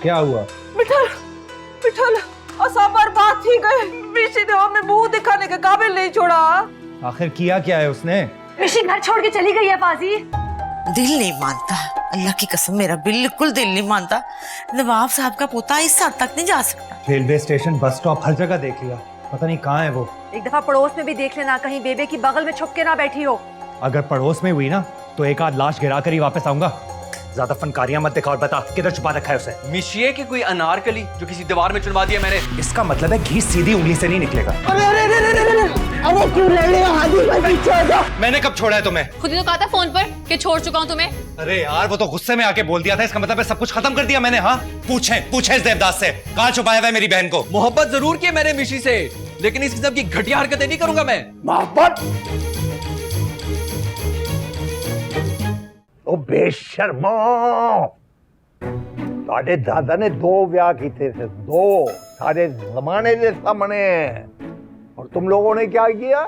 क्या हुआ? मिठल मिठल असा बर्बाद थी गए। मिशी ने हमें मुंह दिखाने के काबिल नहीं छोड़ा। आखिर किया क्या है उसने? मिशी घर छोड़ के चली गई है पाजी। दिल नहीं मानता, अल्लाह की कसम मेरा बिल्कुल दिल नहीं मानता। नवाब साहब का पोता इस हद तक नहीं जा सकता। रेलवे स्टेशन, बस स्टॉप, हर जगह देख लिया, पता नहीं कहाँ है वो। एक दफा पड़ोस में भी देख लेना, कहीं बेबे की बगल में छुप के ना बैठी हो। अगर पड़ोस में हुई ना तो एक आध लाश गिरा कर ही वापस आऊंगा। ज्यादा फनकारियां मत दिखा और बता किधर छुपा रखा है उसे। मिशिए की कोई अनारकली जो किसी दीवार में चुनवा दिया मैंने। इसका मतलब है घी सीधी उंगली से नहीं निकलेगा। अरे क्यों लड़ रहे हो? हाथी छोड़ दो। मैंने कब छोड़ा है तुम्हें? खुद ही तो कहा था फोन पर कि छोड़ चुका हूँ तुम्हें। अरे यार वो तो गुस्से में आके बोल दिया था, इसका मतलब है सब कुछ खत्म कर दिया मैंने। हाँ पूछे इस देवदास से कहाँ छुपाया हुआ है मेरी बहन को। मोहब्बत जरूर की है मैंने मिशी से, लेकिन इस किस्म की घटिया हरकतें नहीं करूंगा मैं। मोहब्बत? ओ बेशर्मो, साढ़े दादा ने 2 ब्याह किए थे, 2 सारे जमाने के सामने। और तुम लोगों ने क्या किया?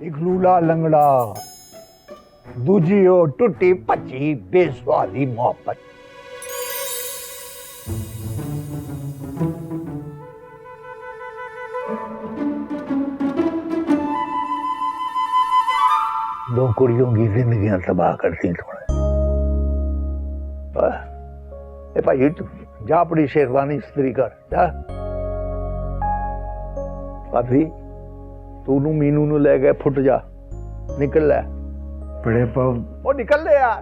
एक लूला लंगड़ा, दूजी हो टूटी पची बेस्वादी मोहब्बत। दो कुड़ियों की जिंदगियां तबाह करती थोड़े। ए भाई जा अपनी शेरवानी इस्त्री कर जा। भाभी तू नु मीनू नु ले गए, फुट जा, निकल ले। बड़े पव ओ निकल ले यार,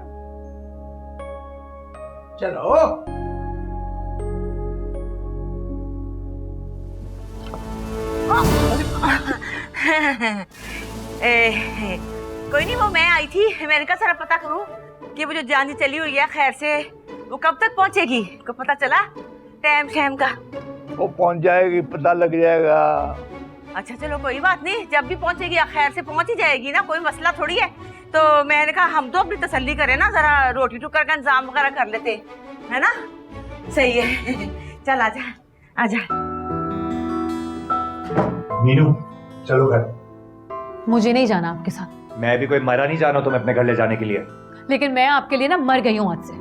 चलो। कोई नहीं, वो मैं आई थी, मैंने कहा जरा पता करूं कि वो जो जानी चली हुई है खैर से वो कब तक पहुंचेगी, को पता चला टाइम का? वो पहुंच जाएगी, पता लग जाएगा। अच्छा चलो कोई बात नहीं, जब भी पहुंचेगी खैर से पहुंच ही जाएगी ना, कोई मसला थोड़ी है। तो मैंने कहा हम तो अपनी तसल्ली करें ना, जरा रोटी टुकर का इंतजाम वगैरह कर लेते है ना। सही है, चल आजा आजा। मीनू चलो घर। मुझे नहीं जाना आपके साथ। मैं भी कोई मरा नहीं जाना तुम्हें अपने घर ले जाने के लिए। लेकिन मैं आपके लिए ना मर गई हूँ आज से।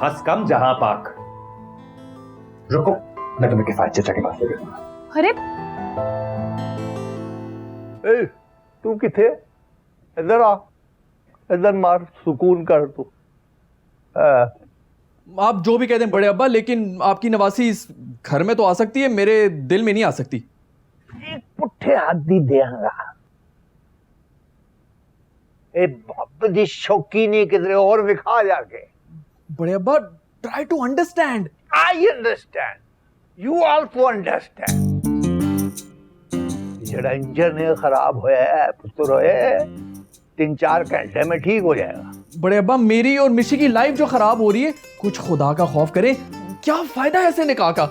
हंस कम जहां पाक। रुको मैं तुम्हें किफायत चाचा के पास ले जाऊंगा। अरे ए तू किथे? इधर आ, इधर मार, सुकून कर तू। आप जो भी कह दें बड़े अब्बा, लेकिन आपकी नवासी इस घर में तो आ सकती है, मेरे दिल में नहीं आ सकती। एक पुट्ठे हाथी देंगा। ए बाप दी शौकी नहीं किधरे और विखा जाके। बड़े अब्बा try to understand. I understand, you also understand. जड़ा इंजन है खराब होया है पुत्र होए, 3-4 घंटे में ठीक हो जाएगा। बड़े अब्बा मेरी और मिशी की लाइफ जो खराब हो रही है, कुछ खुदा का खौफ करें, क्या फायदा है ऐसे निकाह का?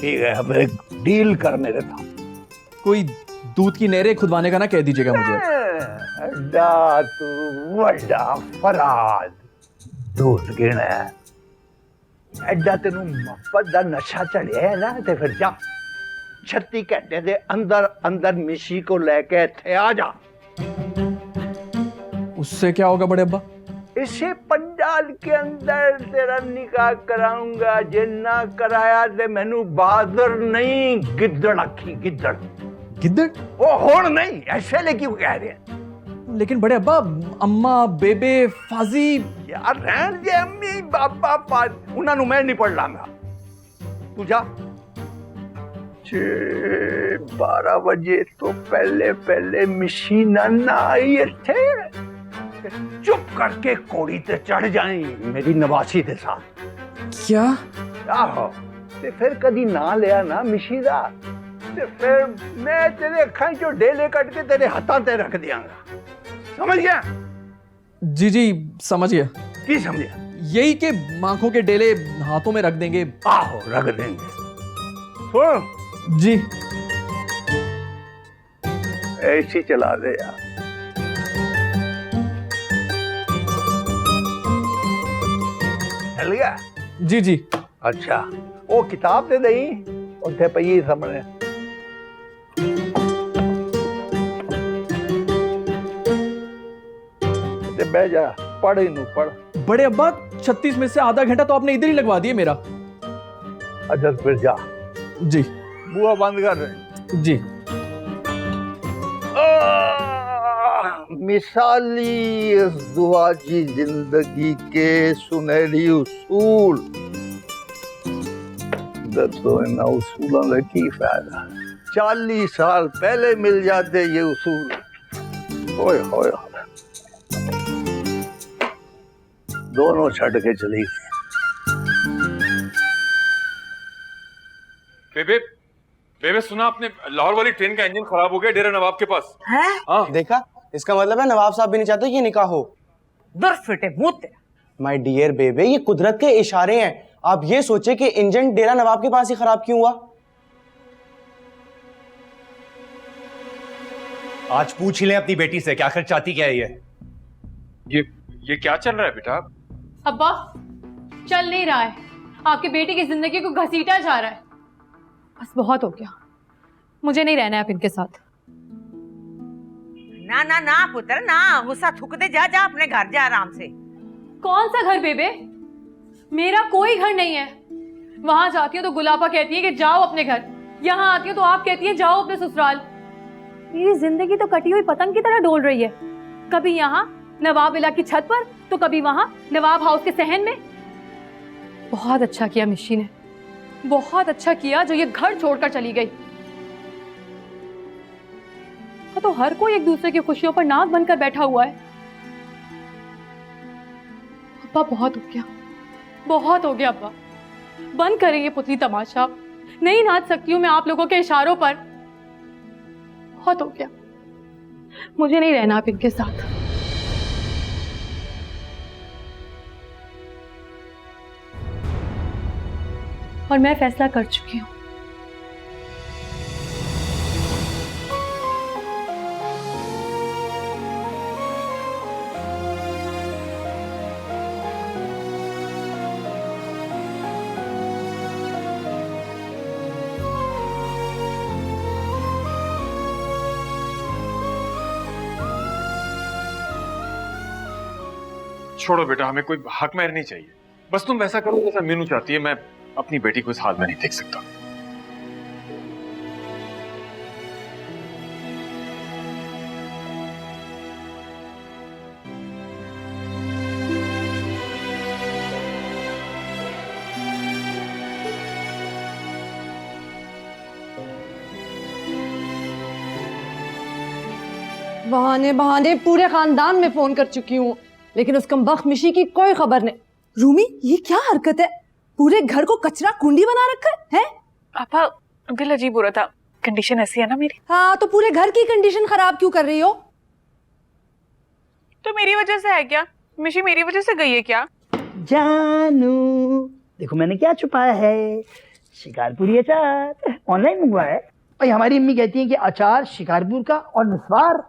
ठीक है, अब एक डील कर मेरे था। कोई दूध की नहरें खुदवाने का ना कह दीजिएगा मुझे। अड्डा तू वड्डा फराद दूध गिण है। एड्डा तेनू मोहब्बत दा नशा चढ़िया है ना, ते फिर जा 36 घंटे दे अंदर अंदर मिशी को लेके इत्थे आ जा। उससे क्या होगा बड़े अब्बा? इसे पंडाल के अंदर तेरा निकाह कराऊंगा। जे ना कराया ते मैनू बहादुर नहीं गिद्दड़ आखी, गिद्दड़। गिद्दड़? ओ होड़ नहीं, ऐसे ले क्यों कह रहे हैं? लेकिन बड़े अब्बा अम्मा बेबे फाजी। यार रहन दे, अम्मी बाबा पाद उन्हां नू मैं नहीं पढ़ लांगा। तू जा। 12 बजे तो पहले मिशी ना आई इत्थे। चुप करके कोड़ी ते चढ़ जाई मेरी नवासी के साथ। क्या? आहो, ते फिर कदी ना लिया ना मिशी दा, ते फिर मैं तेरे अखां चो डेले कट के तेरे हाथां ते रख दियांगा। समझ गया? जी जी समझ गया। की समझे? यही के आंखों के डेले हाथों में रख देंगे। आहो रख देंगे। सुन जी ऐसी चला दे यार। चल गया? जी जी। अच्छा वो किताब दे दई उत्थे पई सामने। ते बह जा, पढ़ इनू पढ़। बड़े अब्बा 36 में से आधा घंटा तो आपने इधर ही लगवा दिया मेरा। अच्छा फिर जा, जी बुआ बंद कर रहे। जी। मिसाली इस दुआ की जिंदगी के सुनहरी उसूल, दसो इन उसूलों का की फायदा। 40 साल पहले मिल जाते ये उसूल। ओए होए होए, दोनों छट के चली गई। बेबे बेबे सुना आपने, लाहौर वाली ट्रेन का इंजन खराब हो गया डेरा नवाब के पास। हैं? हाँ देखा, इसका मतलब है नवाब साहब भी नहीं चाहते कि ये निकाह हो। दुर फिटे मुंह तेरा। माय डियर बेबे, ये कुदरत के इशारे हैं। आप ये सोचे कि इंजन डेरा नवाब के पास ही खराब क्यों हुआ। आज पूछ ही ले अपनी बेटी से कि आखिर चाहती क्या है ये क्या चल रहा है बेटा? अब्बा, चल नहीं रहा है, आपकी बेटी की जिंदगी को घसीटा जा रहा है। बस बहुत हो गया, मुझे नहीं रहना है अब इनके साथ। ना ना ना पुत्र ना, गुस्सा थूक दे, जा जा अपने घर जा आराम से। कौन सा घर बेबे? मेरा कोई घर नहीं है। वहां जाती हूँ तो गुलाबा कहती है कि जाओ अपने घर, यहाँ आती हूँ तो आप कहती है जाओ अपने ससुराल। मेरी जिंदगी तो कटी हुई पतंग की तरह डोल रही है, कभी यहाँ नवाब विला की छत पर तो कभी वहां नवाब हाउस के सहन में। बहुत अच्छा किया मिशी ने, बहुत अच्छा किया जो ये घर छोड़कर चली गई। तो हर कोई एक दूसरे की खुशियों पर नाक बनकर बैठा हुआ है। अब्बा बहुत हो गया, बहुत हो गया अब्बा, बंद करें ये पुतली तमाशा। नहीं नाच सकती हूं मैं आप लोगों के इशारों पर। बहुत हो गया, मुझे नहीं रहना आप इनके साथ। और मैं फैसला कर चुकी हूं। छोड़ो बेटा, हमें कोई हक महर नहीं चाहिए। बस तुम वैसा करो जैसा मीनू चाहती है। मैं अपनी बेटी को इस हाल में नहीं देख सकता। बहाने बहाने पूरे खानदान में फोन कर चुकी हूँ, लेकिन उस कमबख्त मिशी की कोई खबर नहीं। रूमी, ये क्या हरकत है? पूरे घर को कचरा कुंडी बना रखा है? पापा दिल अजीब हो रहा था, कंडीशन ऐसी है ना मेरी। हाँ, तो पूरे घर की कंडीशन खराब क्यों कर रही हो? तो मेरी वजह से है क्या? मिशी मेरी वजह से गई है क्या? जानू देखो मैंने क्या छुपाया है, शिकारपुरी अचार ऑनलाइन मंगवाया है। और हमारी अम्मी कहती है कि अचार शिकारपुर का और निस्वार।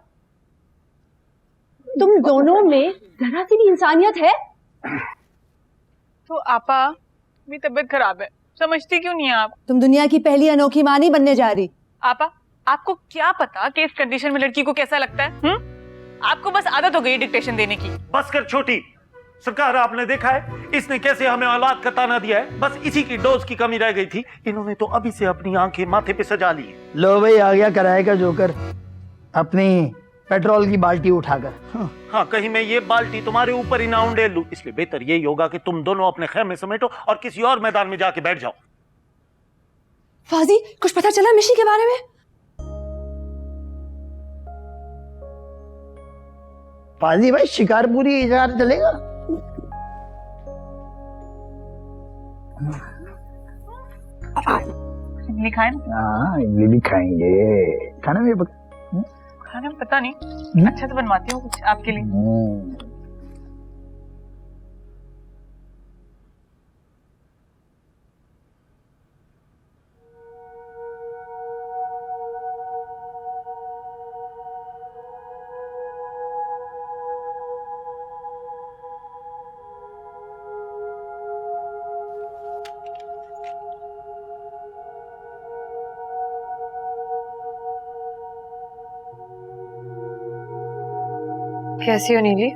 तुम दोनों में जरा सी भी इंसानियत है? तो आपा मेरी तबीयत खराब है, समझती क्यों नहीं है आप? तुम दुनिया की पहली अनोखी मां नहीं बनने जा रही। आपा आपको क्या पता कि इस कंडीशन में लड़की को कैसा लगता है? आपको बस आदत हो गई डिक्टेशन देने की। बस कर छोटी सरकार, आपने देखा है इसने कैसे हमें औलाद का ताना दिया है। बस इसी की डोज की कमी रह गई थी, इन्होंने तो अभी से अपनी आंखें माथे पे सजा ली। लो भाई, आ गया किराए का जोकर अपनी पेट्रोल की बाल्टी उठाकर। हाँ, कहीं मैं ये बाल्टी तुम्हारे ऊपर ही ना उंडेल लूं, इसलिए बेहतर यही होगा कि तुम दोनों अपने खेमे समेटो और किसी और मैदान में जाके बैठ जाओ। फाजी, कुछ पता चला मिशी के बारे में? पाजी भाई, शिकारपुरी इजार चलेगा? इमली खाए ना? हाँ, ये भी खाएंगे। खाना में खाना में पता नहीं, अच्छा तो बनवाती हूँ कुछ आपके लिए। कैसी हो नीली?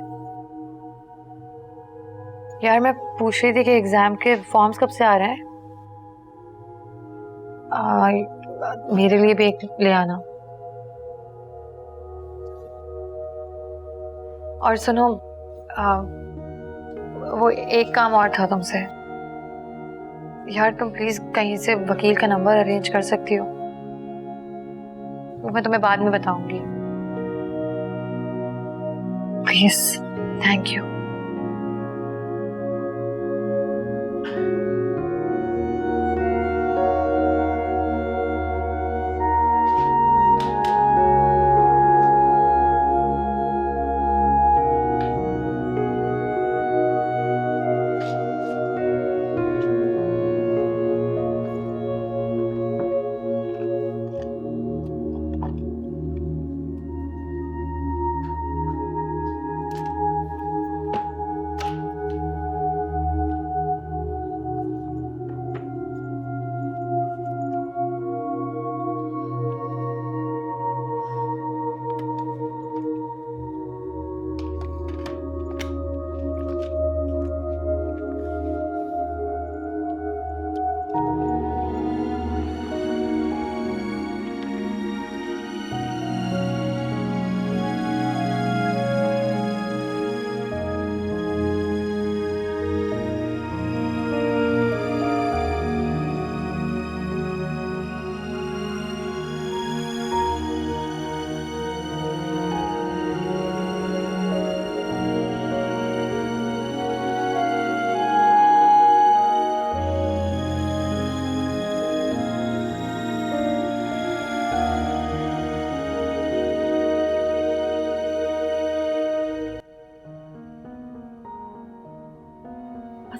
यार मैं पूछ रही थी कि एग्जाम के फॉर्म्स कब से आ रहे हैं? मेरे लिए भी एक ले आना। और सुनो, वो एक काम और था तुमसे। यार तुम प्लीज कहीं से वकील का नंबर अरेंज कर सकती हो? वो मैं तुम्हें बाद में बताऊंगी। Please, thank you.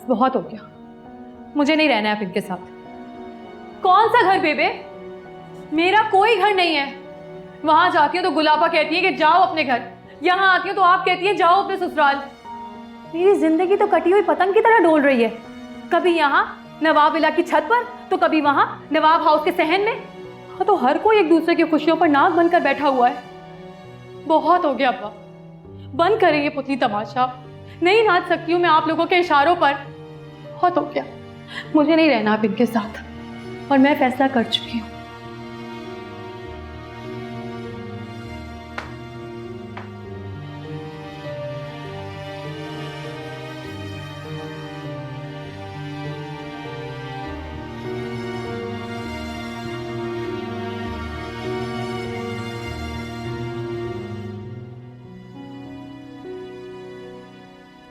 बहुत हो गया, मुझे नहीं रहना है अब इनके साथ। कौन सा घर बेबे? मेरा कोई घर नहीं है। वहां जाती हूँ तो गुलाबा कहती है कि जाओ अपने घर, यहाँ आती हूँ तो आप कहती है जाओ अपने ससुराल। मेरी जिंदगी तो कटी हुई पतंग की तरह डोल रही है, कभी यहाँ नवाब विला की छत पर तो कभी वहां नवाब हाउस के सहन में। हाँ, तो हर कोई एक दूसरे की खुशियों पर नाक बनकर बैठा हुआ है। बहुत हो गया अब्बा, बंद करें ये पुतली तमाशा। नहीं नाच सकती हूँ मैं आप लोगों के इशारों पर। बहुत हो गया, मुझे नहीं रहना अब इनके साथ और मैं फैसला कर चुकी हूँ।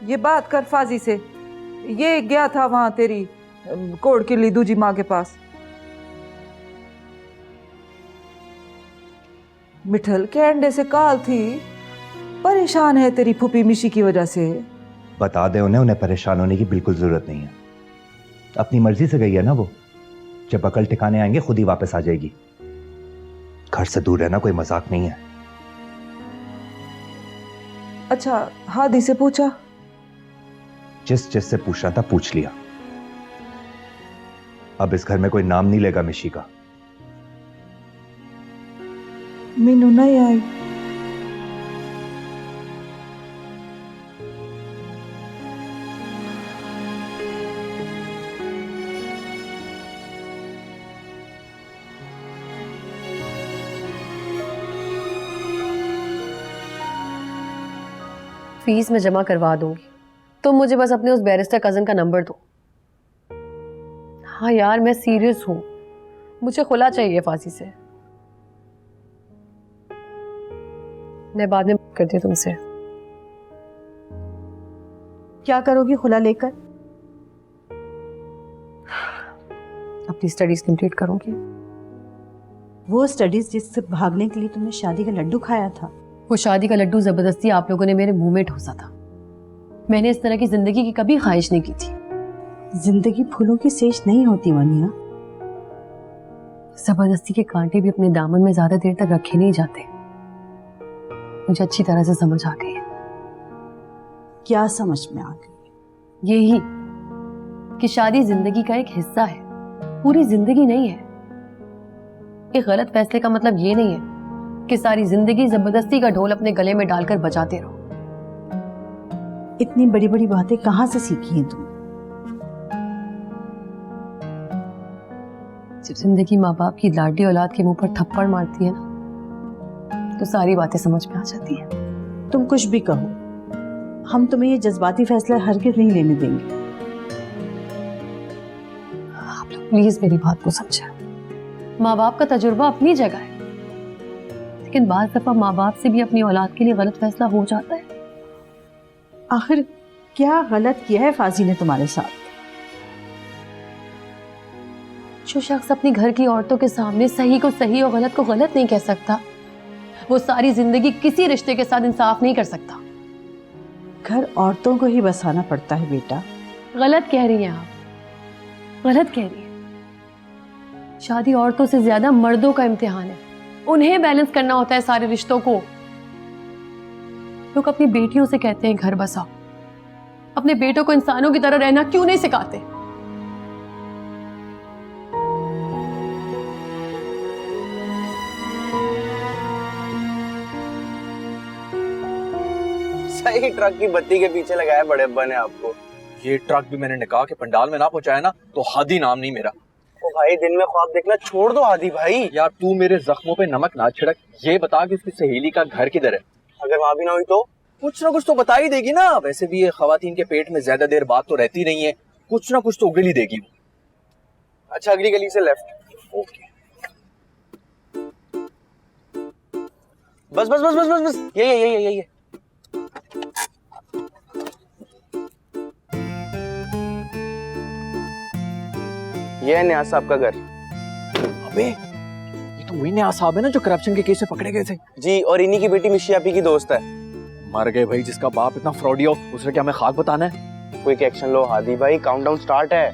ये बात कर फाजी से। ये गया था वहां तेरी कोड़ की लीदू जी माँ के पास। मिठल के अंडे से काल थी, परेशान है तेरी फूफी मिशी की वजह से। बता दे उन्हें परेशान होने की बिल्कुल जरूरत नहीं है। अपनी मर्जी से गई है ना वो। जब अकल ठिकाने आएंगे खुद ही वापस आ जाएगी। घर से दूर रहना कोई मजाक नहीं है। अच्छा, हादी से पूछा? जिस से पूछना था पूछ लिया। अब इस घर में कोई नाम नहीं लेगा मिशी का। मीनू नहीं आई। फीस मैं जमा करवा दूंगी, तुम मुझे बस अपने उस बैरिस्टर कजन का नंबर दो। हाँ यार, मैं सीरियस हूं, मुझे खुला चाहिए फांसी से। मैं बाद में बात करती हूँ तुमसे। क्या करोगी खुला लेकर? अपनी स्टडीज कंप्लीट करूंगी। वो स्टडीज जिससे भागने के लिए तुमने शादी का लड्डू खाया था। वो शादी का लड्डू जबरदस्ती आप लोगों ने मेरे मुंह में ठोसा था। मैंने इस तरह की जिंदगी की कभी ख्वाहिश नहीं की थी। जिंदगी फूलों की सेज नहीं होती वनिया। जबरदस्ती के कांटे भी अपने दामन में ज्यादा देर तक रखे नहीं जाते। मुझे अच्छी तरह से समझ आ गई है। क्या समझ में आ गई? यही कि शादी जिंदगी का एक हिस्सा है, पूरी जिंदगी नहीं है। एक गलत फैसले का मतलब ये नहीं है कि सारी जिंदगी जबरदस्ती का ढोल अपने गले में डालकर बजाते रहो। इतनी बड़ी बड़ी बातें कहाँ से सीखी हैं तुम? जब जिंदगी माँ बाप की लाडली औलाद के मुंह पर थप्पड़ मारती है ना, तो सारी बातें समझ में आ जाती है। तुम कुछ भी कहो, हम तुम्हें ये जज्बाती फैसला हरगिज नहीं लेने देंगे। आप लोग प्लीज मेरी बात को समझें। माँ बाप का तजुर्बा अपनी जगह है, लेकिन बाज़ दफा माँ बाप से भी अपनी औलाद के लिए गलत फैसला हो जाता है। आखिर क्या गलत किया है फाजी ने तुम्हारे साथ? जो शख्स अपनी घर की औरतों के सामने सही को सही और गलत को गलत नहीं कह सकता, वो सारी जिंदगी किसी रिश्ते के साथ इंसाफ नहीं कर सकता। घर औरतों को ही बसाना पड़ता है बेटा। गलत कह रही हैं आप, गलत कह रही हैं। शादी औरतों से ज्यादा मर्दों का इम्तिहान है, उन्हें बैलेंस करना होता है सारे रिश्तों को। लोग अपनी बेटियों से कहते हैं घर बसाओ, अपने बेटों को इंसानों की तरह रहना क्यों नहीं सिखाते? सही ट्रक की बत्ती के पीछे लगाया बड़े अब्बा ने आपको। ये ट्रक भी मैंने निकाह के पंडाल में ना पहुंचाया ना तो हादी नाम नहीं मेरा। ओ भाई, दिन में ख्वाब देखना छोड़ दो हादी भाई। यार तू मेरे जख्मों पे नमक ना छिड़क। ये बता कि उसकी सहेली का घर किधर है? अगर वहां भी ना हुई तो कुछ ना कुछ तो बता ही देगी ना। वैसे भी ये खवातीन के पेट में ज्यादा देर बात तो रहती नहीं है, कुछ ना कुछ तो उगल ही देगी वो। अच्छा, अगली गली से लेफ्ट। ओके, बस बस बस बस बस बस, यही ये है न्याज साहब का घर। अबे ये तो वही न्याज साहब है ना जो करप्शन के केस में पकड़े गए थे। जी, और इन्हीं की बेटी मिशी आपी की दोस्त है। मर गए भाई, जिसका बाप इतना फ्रॉडी हो उसने क्या हमें खाक बताना है? क्विक एक्शन लो हादी भाई, काउंटडाउन स्टार्ट है।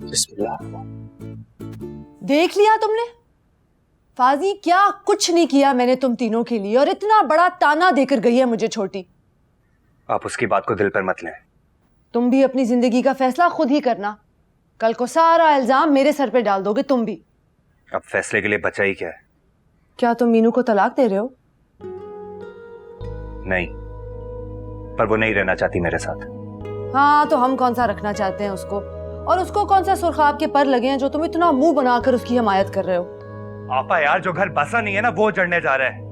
बिस्मिल्लाह। देख लिया तुमने? फाजी क्या कुछ नहीं किया मैंने तुम तीनों के लिए, और इतना बड़ा ताना देकर गई है मुझे छोटी। आप उसकी बात को दिल पर मत लें। तुम भी अपनी जिंदगी का फैसला खुद ही करना। कल को सारा इल्जाम मेरे सर पे डाल दोगे तुम भी। अब फैसले के लिए बचा ही क्या है? क्या तुम मीनू को तलाक दे रहे हो? नहीं, पर वो नहीं रहना चाहती मेरे साथ। हाँ, तो हम कौन सा रखना चाहते हैं उसको, और उसको कौन सा सुरखाब के पर लगे हैं जो तुम इतना मुंह बनाकर उसकी हिमायत कर रहे हो? आपा यार, जो घर बसा नहीं है ना वो जड़ने जा रहा है।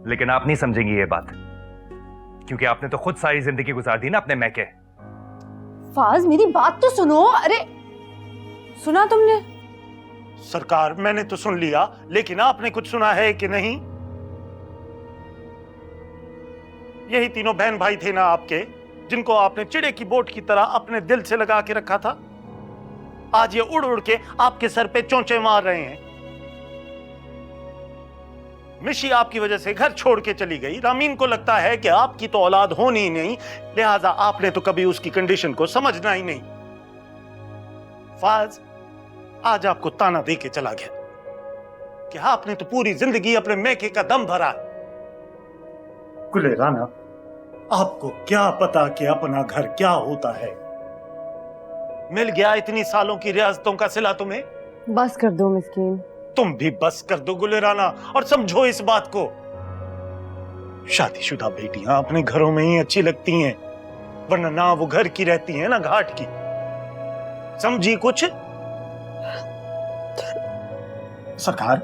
लेकिन आप नहीं समझेंगी ये बात, क्योंकि आपने तो खुद सारी जिंदगी गुजार दी ना अपने मैके। फाज मेरी बात तो सुनो। अरे सुना तुमने? सरकार, मैंने तो सुन लिया, लेकिन आपने कुछ सुना है कि नहीं? यही तीनों बहन भाई थे ना आपके, जिनको आपने चिड़े की बोट की तरह अपने दिल से लगा के रखा था। आज ये उड़ उड़ के आपके सर पे चोंचे मार रहे हैं। मिशी आपकी वजह से घर छोड़ के चली गई। रामीन को लगता है कि आपकी तो औलाद होनी ही नहीं, लिहाजा आपने तो कभी उसकी कंडीशन को समझना ही नहीं। फाज आज आपको ताना दे के चला गया कि आपने तो पूरी जिंदगी अपने मैके का दम भरा। कुले राना, आपको क्या पता कि अपना घर क्या होता है? मिल गया इतनी सालों की रियासतों का सिला तुम्हें। बस कर दो मिस्कीन। तुम भी बस कर दो गुले राना, और समझो इस बात को, शादीशुदा बेटियां अपने घरों में ही अच्छी लगती हैं, वरना ना वो घर की रहती हैं ना घाट की। समझी कुछ? सरकार,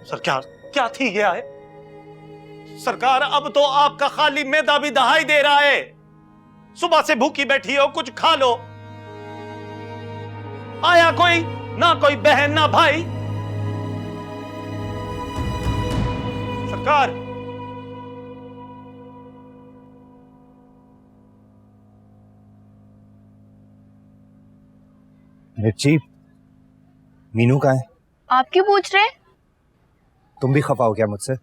सरकार क्या थी गया है? सरकार, अब तो आपका खाली मैदा भी दहाई दे रहा है। सुबह से भूखी बैठी हो, कुछ खा लो। आया कोई? ना कोई बहन ना भाई। सरकार, मिर्ची, मीनू कहाँ है? आप क्यों पूछ रहे हैं? तुम भी खफा हो क्या मुझसे?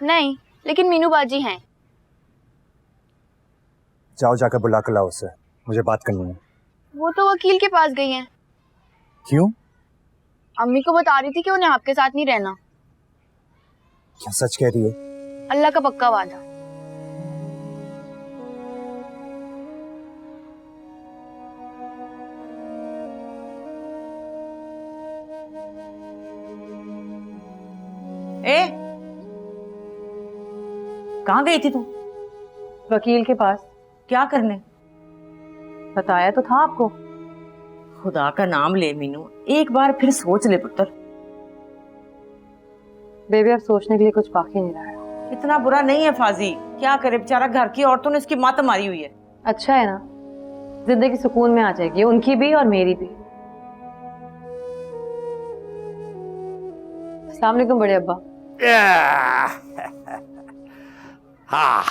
नहीं, लेकिन मीनू बाजी हैं। जाओ जाकर बुला कर लाओ उसे, मुझे बात करनी है। वो तो वकील के पास गई हैं। क्यों? अम्मी को बता रही थी कि उन्हें आपके साथ नहीं रहना। क्या सच कह रही हो? अल्लाह का पक्का वादा। ए, कहाँ गई थी तू? वकील के पास। क्या करने? बताया तो था आपको। खुदा का नाम ले मीनू, एक बार फिर सोच ले पुत्र। बेबी अब सोचने के लिए कुछ बाकी नहीं रहा है। इतना बुरा नहीं है फाजी, क्या करे बेचारा, घर की औरतों ने इसकी मात मारी हुई है। अच्छा है ना, जिंदगी सुकून में आ जाएगी, उनकी भी और मेरी भी। अस्सलाम वालेकुम बड़े अब्बा। हाँ,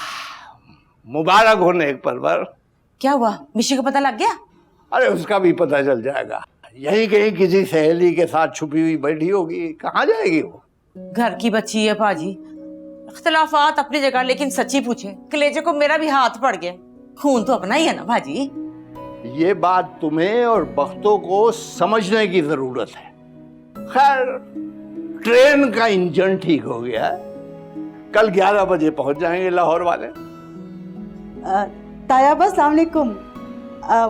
मुबारक हो नेक परवर। क्या हुआ, मिशी को पता लग गया? अरे उसका भी पता चल जाएगा, यहीं कहीं किसी सहेली के साथ छुपी हुई बैठी होगी। कहाँ जाएगी वो? घर की बच्ची है पाजी, इख्तिलाफात अपनी जगह, लेकिन सच्ची पूछे कलेजे को मेरा भी हाथ पड़ गया। खून तो अपना ही है ना भाजी। ये बात तुम्हें और बख्तों को समझने की जरूरत है। खैर, ट्रेन का इंजन ठीक हो गया है, कल 11 बजे पहुंच जाएंगे लाहौर वाले। तायाबा अस्सलाम वालेकुम।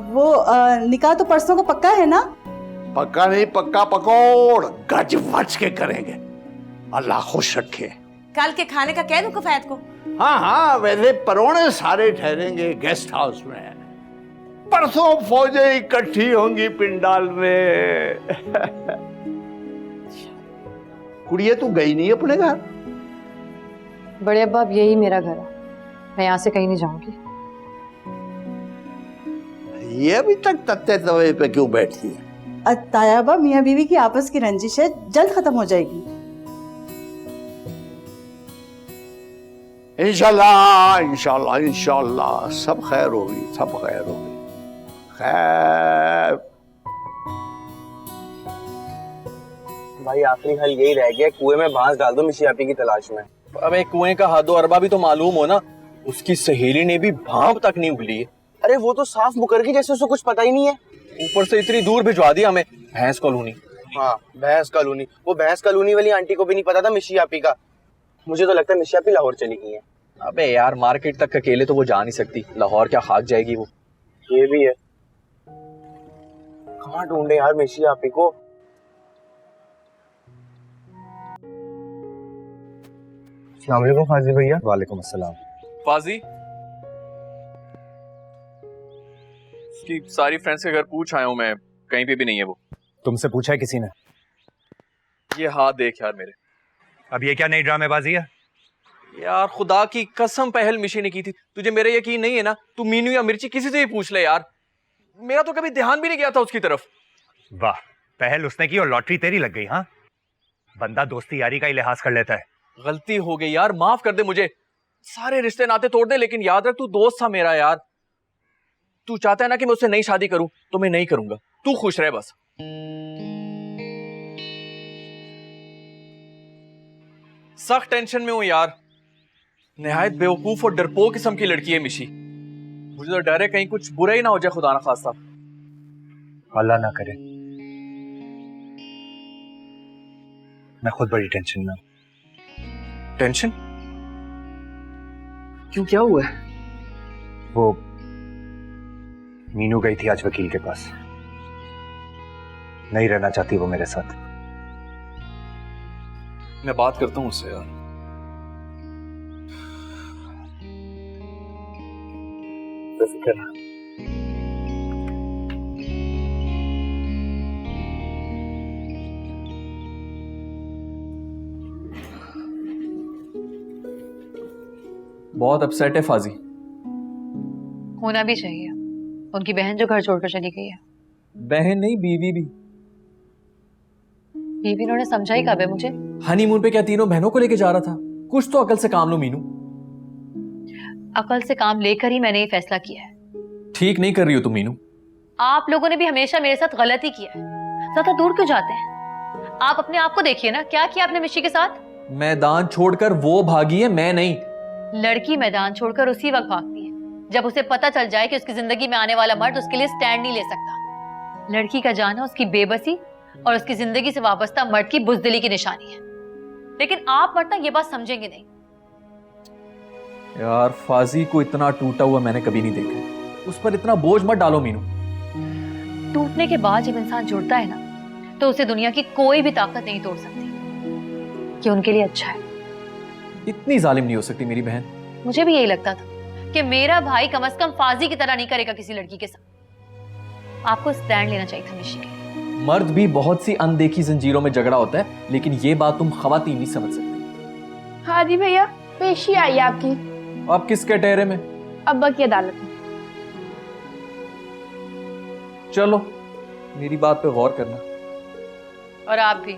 वो निकाह तो परसों को पक्का है ना? पक्का नहीं, पक्का पकौड़ गज वच के करेंगे, अल्लाह खुश रखे। कल के खाने का कह दूं कफैत को? हाँ हाँ, वैसे परोने सारे ठहरेंगे गेस्ट हाउस में। परसों फौजें इकट्ठी होंगी पिंडाल में। कुड़िए तू गई नहीं अपने घर? बड़े अब्बा अब यही मेरा घर है, मैं यहाँ से कहीं नहीं जाऊंगी। ये अभी तक तत्ते तवे पे क्यों बैठी है? तायाबा मियाँ बीवी की आपस की रंजिश है, जल्द खत्म हो जाएगी। इंशाल्लाह इंशाल्लाह इंशाल्लाह सब खैर होगी, सब खैर होगी। खैर भाई आखिरी हल यही रह गया, कुएं में बांस डाल दो मिशी आपी की तलाश में। अबे कुएं का हद अरबा भी तो मालूम हो ना, उसकी सहेली ने भी भाप तक नहीं उगली है। अरे वो तो साफ मुकर गई जैसे उसको कुछ पता ही नहीं है। ऊपर से इतनी दूर भिजवा दिया हमें, भैंस कॉलोनी। हाँ भैंस कॉलोनी, वो भैंस कॉलोनी वाली आंटी को भी नहीं पता था मिशी आपी का। मुझे तो लगता है मिशी आपी लाहौर चली गई है। अबे यार, मार्केट तक अकेले तो वो जा नहीं सकती, लाहौर क्या खाक जाएगी वो। ये भी है, कहाँ ढूंढे यार मिशी आपी को। अस्सलाम वालेकुम फाजी भैया। वालेकुम अस्सलाम। फाजी, उसकी सारी फ्रेंड्स के घर पूछ आया हूं मैं, कहीं पे भी नहीं है वो। तुमसे पूछा है किसी ने? ये हाथ देख यार मेरे। अब ये क्या नई ड्रामेबाजी है? यार खुदा की कसम पहल मिशी ने की थी, तुझे मेरा यकीन नहीं है ना? तू मीनू या मिर्ची किसी से भी पूछ ले यार, मेरा तो कभी ध्यान भी नहीं गया था उसकी तरफ। वाह, पहल उसने की और लॉटरी तेरी लग गई। हाँ, बंदा दोस्ती यारी का ही लिहाज कर लेता है। गलती हो गई यार, माफ कर दे मुझे। सारे रिश्ते नाते तोड़ दे, लेकिन याद रख तू दोस्त था मेरा यार। तू चाहता है ना कि मैं उससे नई शादी करूं, तो मैं नहीं करूंगा। तू खुश रहे बस। सख्त टेंशन में हूं यार, निहायत बेवकूफ और डरपोक किस्म की लड़की है मिशी। मुझे तो डर है कहीं कुछ बुरा ही ना हो जाए, खुदा ना खास्ता। अल्लाह ना करे। मैं खुद बड़ी टेंशन में हूं। टेंशन क्यों, क्या हुआ है? वो मीनू गई थी आज वकील के पास, नहीं रहना चाहती वो मेरे साथ। मैं बात करता हूं उससे यार। बेफिक्र रह। बहुत अपसेट है फाजी। होना भी चाहिए, उनकी बहन जो घर छोड़कर चली गई है। बहन नहीं, बीवी भी। बीवी उन्होंने समझा ही कब है मुझे? हनीमून पे क्या तीनों बहनों को लेके जा रहा था? कुछ तो अकल से काम लो मीनू। अकल से काम लेकर ही मैंने ये फैसला किया है। ठीक नहीं कर रही हो तुम मीनू। आप लोगों ने भी हमेशा मेरे साथ गलती किया है, ज्यादा दूर क्यों जाते हैं? आप अपने आप को देखिए ना, क्या किया आपने मिशी के साथ? मैदान छोड़कर वो भागी है, मैं नहीं। लड़की मैदान छोड़कर उसी वक्त भागती है जब उसे पता चल जाए कि उसकी जिंदगी में आने वाला मर्द उसके लिए स्टैंड नहीं ले सकता। लड़की का जाना उसकी बेबसी और उसकी जिंदगी से वाबस्ता मर्द की बुज़दिली की निशानी है। लेकिन आप मर्द ना ये बात समझेंगे नहीं। यार फाजी को इतना टूटा हुआ मैंने कभी नहीं देखा, उस पर इतना बोझ मत डालो मीनू। टूटने के बाद जब इंसान जुड़ता है ना, तो उसे दुनिया की कोई भी ताकत नहीं तोड़ सकती। कि उनके लिए अच्छा है। इतनी जालिम नहीं हो सकती मेरी बहन। मुझे भी यही लगता था कि मेरा भाई कम से कम फाजी की तरह नहीं करेगा किसी लड़की के साथ। आपको स्टैंड लेना चाहिए था निशी के। मर्द भी बहुत सी अनदेखी जंजीरों में झगड़ा होता है, लेकिन ये बात तुम खवातीन नहीं समझ सकती। हाँ जी भैया, पेशी आई है आपकी। आप किस कैटेरे में? अब्बा की अदालत में। चलो मेरी बात पे गौर करना। और आप भी।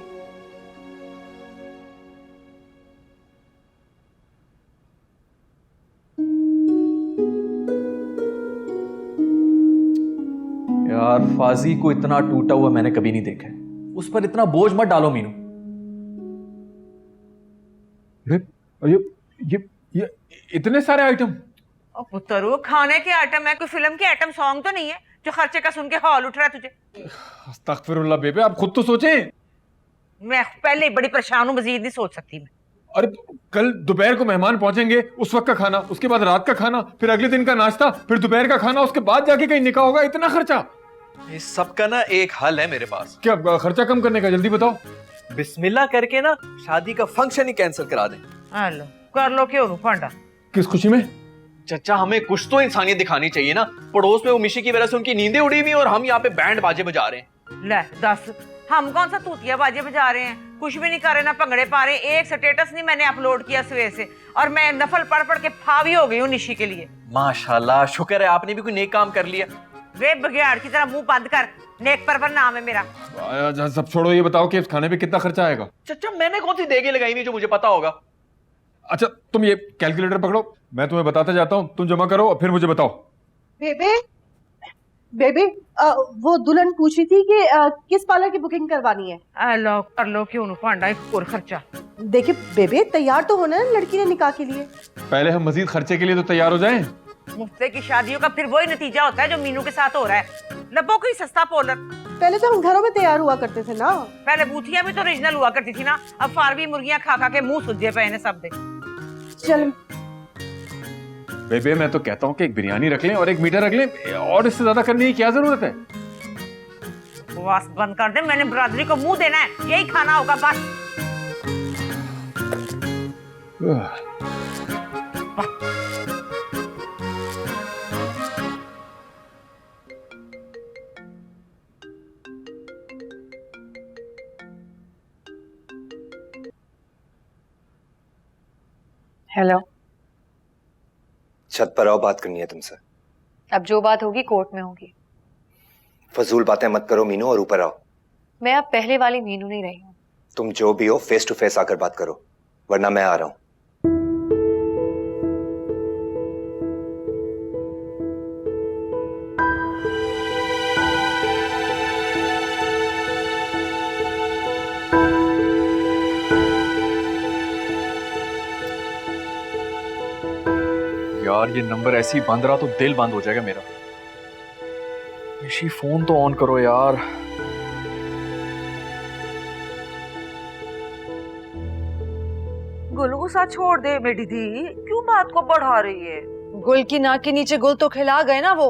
यार फाजी को इतना टूटा हुआ मैंने कभी नहीं देखा है। उस पर इतना बोझ मत डालो मीनू। ये इतने सारे आइटम। ओ पुत्तरू, खाने के आइटम है, कोई फिल्म के आइटम सॉन्ग तो नहीं है जो खर्चे का सुन के हॉल उठ रहा है तुझे। अस्तगफिरुल्लाह बेबे, आप खुद तो सोचें। मैं पहले ही बड़ी परेशान हूँ, मजीद नहीं सोच सकती मैं। अरे कल दोपहर को मेहमान पहुंचेंगे, उस वक्त का खाना, उसके बाद रात का खाना, फिर अगले दिन का नाश्ता, फिर दोपहर का खाना, उसके बाद जाके कहीं निकाह होगा। इतना खर्चा। इस सब का ना एक हल है मेरे पास। क्या खर्चा कम करने का? जल्दी बताओ। बिस्मिल्लाह करके ना शादी का फंक्शन ही कैंसिल करा दें। हेलो कर लो, क्यों फांडा। किस खुशी में? चचा हमें कुछ तो इंसानियत दिखानी चाहिए ना। पड़ोस में वो मिशी की वजह से उनकी नींदें उड़ी हुई और हम यहाँ पे बैंड बाजे बजा रहे हैं। ले दस, हम कौन सा तूतिया बाजे बजा रहे हैं? कुछ भी नहीं कर रहे, ना भंगड़े पा रहे। एक स्टेटस नहीं मैंने अपलोड किया सवेर से, और मैं नफल पढ़ पढ़ के फावी हो गई हूँ निशी के लिए। माशाल्लाह, शुक्र है आपने भी कोई नेक काम कर लिया। वे बघियाड़ की तरह मुंह बंद कर, नेक परवर नाम है मेरा। सब छोड़ो, ये बताओ कि इस खाने पे कितना खर्चा आएगा? चचा मैंने कौन सी देगे लगाई हुई जो मुझे पता होगा? अच्छा तुम ये कैलकुलेटर पकड़ो, मैं तुम्हें बताते जाता हूँ, तुम जमा करो और फिर मुझे बताओ। बेबे बेबे वो दुल्हन पूछ रही थी कि किस पार्लर की बुकिंग करवानी है। लो कर लो, क्यों न फांडा, एक और खर्चा। देखिए बेबे, तैयार तो होना है लड़की ने निकाह के लिए। पहले हम मजीद खर्चे के लिए तो तैयार हो जाएं। मुफ्ते की शादियों का फिर वही नतीजा होता है जो मीनू के साथ हो रहा है। लब्बो कोई सस्ता पोलर। पहले तो हम घरों में तैयार हुआ करते थे ना। पहले बूथिया भी तो ओरिजिनल हुआ करती थी ना। अब फारवी मुर्गियां खा खा के मुंह सुजे पे सब दे। चल बेबे, मैं तो कहता हूँ कि एक बिरयानी रख लें और एक मीठा रख लें, और इससे ज्यादा करने की क्या जरूरत है? बकवास बंद कर दे, मैंने बरादरी को मुंह देना है, यही खाना होगा बस। हेलो, छत पर आओ, बात करनी है तुमसे। अब जो बात होगी कोर्ट में होगी। फजूल बातें मत करो मीनू, और ऊपर आओ। मैं अब पहले वाली मीनू नहीं रही हूँ। तुम जो भी हो फेस टू फेस आकर बात करो, वरना मैं आ रहा हूं। यार ये नंबर ऐसे ही बंद रहा तो दिल बंद हो जाएगा मेरा। निशी फोन तो ऑन करो यार। गुल गुस्सा छोड़ दे मेरी दी, क्यों बात को बढ़ा रही है? गुल की नाक के नीचे गुल तो खिला गए ना वो,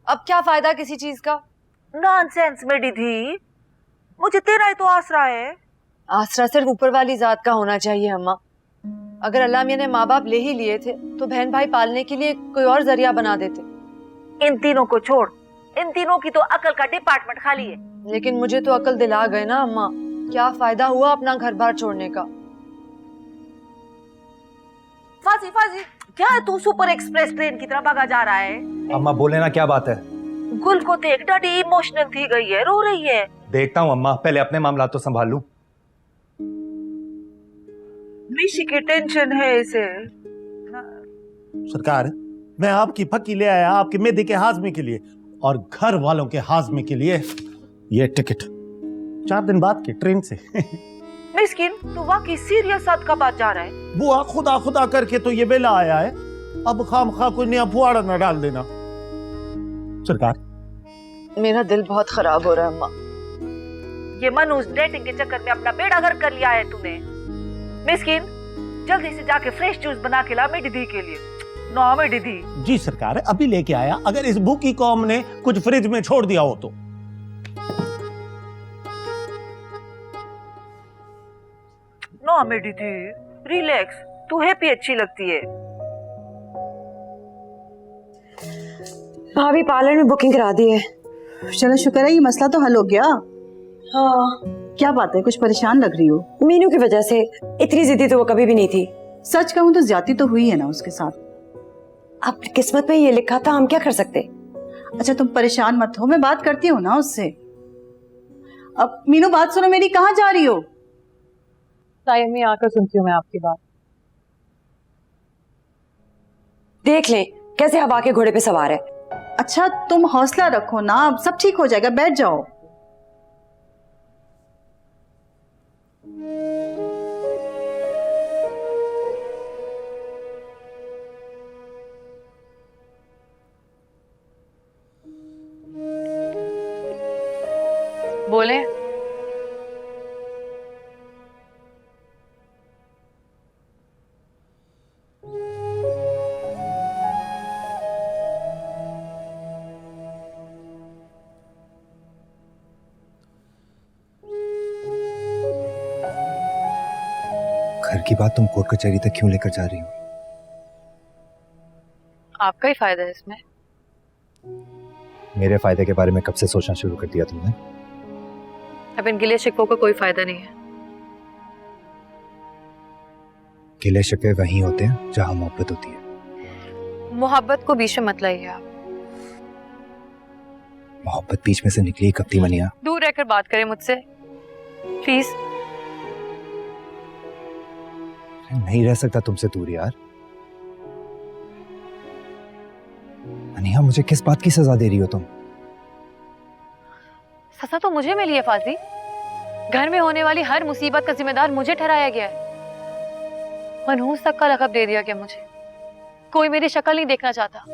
अब क्या फायदा किसी चीज का? नॉनसेंस मेरी दी, मुझे तेरा ही तो आसरा है। आसरा सिर्फ ऊपर वाली जात का होना चाहिए अम्मा। अगर अल्लाह मियां ने माँ बाप ले ही लिए थे तो बहन भाई पालने के लिए कोई और जरिया बना देते। इन तीनों को छोड़, इन तीनों की तो अकल का डिपार्टमेंट खाली है। लेकिन मुझे तो अकल दिला गए ना अम्मा, क्या फायदा हुआ अपना घर बार छोड़ने का? फाजी फाजी क्या है, तू सुपर एक्सप्रेस ट्रेन की तरह भागा जा रहा है? अम्मा बोले ना, क्या बात है? गुल को देख, डैडी इमोशनल थी गई है, रो रही है। देखता हूँ अम्मा, पहले अपने मामला तो संभाल लूं। मिशी की टेंशन है इसे। सरकार, मैं आपकी फक्की ले आया आपके मेदे के हाजमे के लिए, और घर वालों के हाजमे के लिए ये टिकट 4 दिन बाद की ट्रेन से। मिस्किन, तू वाकई सीरियस बात का बात जा रहा है? बुआ खुदा खुदा करके तो ये बेला आया है, अब खामखा कोई नया फुआड़ा न डाल देना। सरकार, मेरा दिल बहुत खराब हो रहा है अम्मा। ये मनुष्य डेटिंग के चक्कर में अपना बेड़ा गर्क कर लिया है तूने। मिस्किन, जल्दी से जाके फ्रेश जूस बना के ला मेरी दी के लिए। ना मेरी दी। जी सरकार, अभी लेके आया। अगर इस भूखी कौम ने कुछ फ्रिज में छोड़ दिया हो तो। नो नो मेरी दी, रिलैक्स, तू हैप्पी अच्छी लगती है। भाभी पार्लर में बुकिंग करा दी है। चलो शुक्र है ये मसला तो हल हो गया। हाँ। क्या बात है, कुछ परेशान लग रही हो? मीनू की वजह से। इतनी जिद्दी तो वो कभी भी नहीं थी। सच कहूँ तो ज्यादती तो हुई है ना उसके साथ। अब किस्मत में ये लिखा था, हम क्या कर सकते। अच्छा तुम परेशान मत हो, मैं बात करती हूँ ना उससे। अब मीनू बात सुनो मेरी, कहाँ जा रही हो? ताई अम्मी आकर सुनती हूँ मैं आपकी बात। देख ले कैसे हवा के घोड़े पे सवार है। अच्छा तुम हौसला रखो ना, अब सब ठीक हो जाएगा, बैठ जाओ। बोले। घर की बात तुम कोर्ट कचहरी तक क्यों लेकर जा रही हो? आपका ही फायदा है इसमें। मेरे फायदे के बारे में कब से सोचना शुरू कर दिया तुमने? अब इन गिले शिकवों का कोई फायदा नहीं है। गिले शिकवे वहीं होते हैं जहां मोहब्बत होती है। मोहब्बत को बीच में मत लाइए आप। मोहब्बत बीच में से निकली कब थी मनिया? दूर रहकर बात करें मुझसे प्लीज। नहीं रह सकता तुमसे दूर यार। मनिया मुझे किस बात की सजा दे रही हो तुम? सजा तो मुझे मिली है फाजी। घर में होने वाली हर मुसीबत का जिम्मेदार मुझे ठहराया गया है। मनहूस तक का लक़ब दे दिया गया मुझे। कोई मेरी शक्ल नहीं देखना चाहता।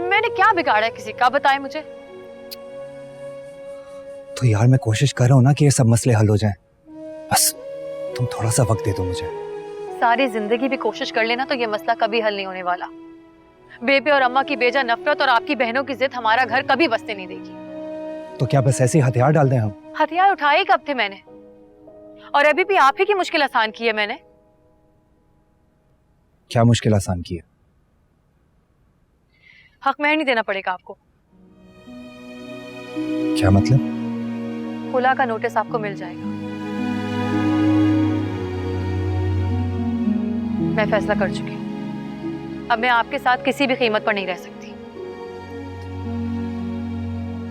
मैंने क्या बिगाड़ा है किसी का, बताएं मुझे। तो यार मैं कोशिश कर रहा हूं ना कि ये सब मसले हल हो जाएं। बस तुम थोड़ा सा वक्त दे दो मुझे। सारी जिंदगी भी कोशिश कर लेना तो ये मसला कभी हल नहीं होने वाला। बेबे और अम्मा की बेजा नफरत और आपकी बहनों की जिद हमारा घर कभी बसने नहीं देगी। तो क्या बस ऐसे हथियार डाल दें हम? हथियार उठाए कब थे मैंने? और अभी भी आप ही की मुश्किल आसान की है मैंने। क्या मुश्किल आसान की है? हक महर नहीं देना पड़ेगा आपको। क्या मतलब? खुला का नोटिस आपको मिल जाएगा। मैं फैसला कर चुकी हूँ। अब मैं आपके साथ किसी भी कीमत पर नहीं रह सकती।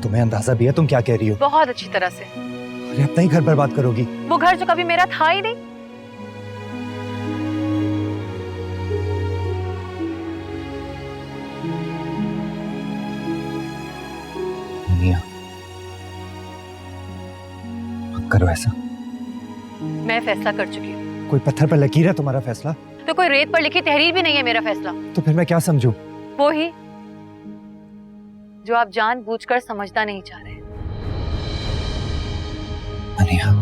तुम्हें अंदाजा भी है तुम क्या कह रही हो? बहुत अच्छी तरह से। अरे अपना ही घर बर्बाद करोगी। वो घर जो कभी मेरा था ही नहीं। मिया मत करो ऐसा। मैं फैसला कर चुकी हूँ। कोई पत्थर पर लकीर है तुम्हारा फैसला? तो कोई रेत पर लिखी तहरीर भी नहीं है मेरा फैसला। तो फिर मैं क्या समझूं? वो ही जो आप जानबूझकर समझना नहीं चाह रहे। मनिया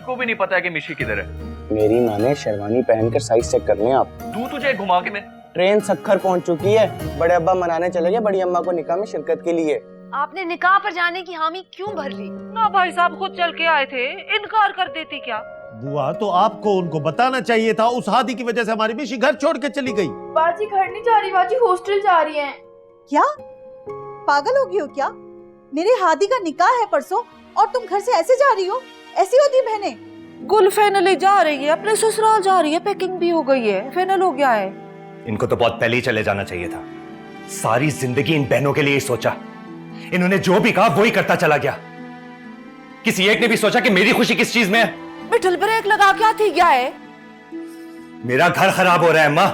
को भी नहीं पता है कि मिशी किधर है। मेरी माँ ने शेरवानी पहनकर साइज चेक करने आप। तुझे घुमा के मैं। ट्रेन सक्खर पहुंच चुकी है। बड़े अब्बा मनाने चले गए बड़ी अम्मा को निकाह में शिरकत के लिए। आपने निकाह पर जाने की हामी क्यों भर ली? ना भाई साहब खुद चल के आए थे, इनकार कर देती क्या? बुआ तो आपको उनको बताना चाहिए था। उस हादी की वजह से हमारी मिशी घर छोड़ के चली गई। बाजी घर नहीं जा रही, बाजी हॉस्टल जा रही है। क्या पागल हो गई हो क्या? मेरे हादी का निकाह है परसों और तुम घर से ऐसे जा रही हो? ऐसी होती बहनें? गुल फाइनली जा रही है, अपने ससुराल जा रही है, पैकिंग भी हो गई है, फाइनल हो गया है। इनको तो बहुत पहले ही चले जाना चाहिए था। सारी जिंदगी इन बहनों के लिए ही सोचा। इन्होंने जो भी कहा वो ही करता चला गया। किसी एक ने भी सोचा कि मेरी खुशी किस चीज में है? मिठल ब्रेक लगा क्या थी क्या है? मेरा घर खराब हो रहा है अम्मा।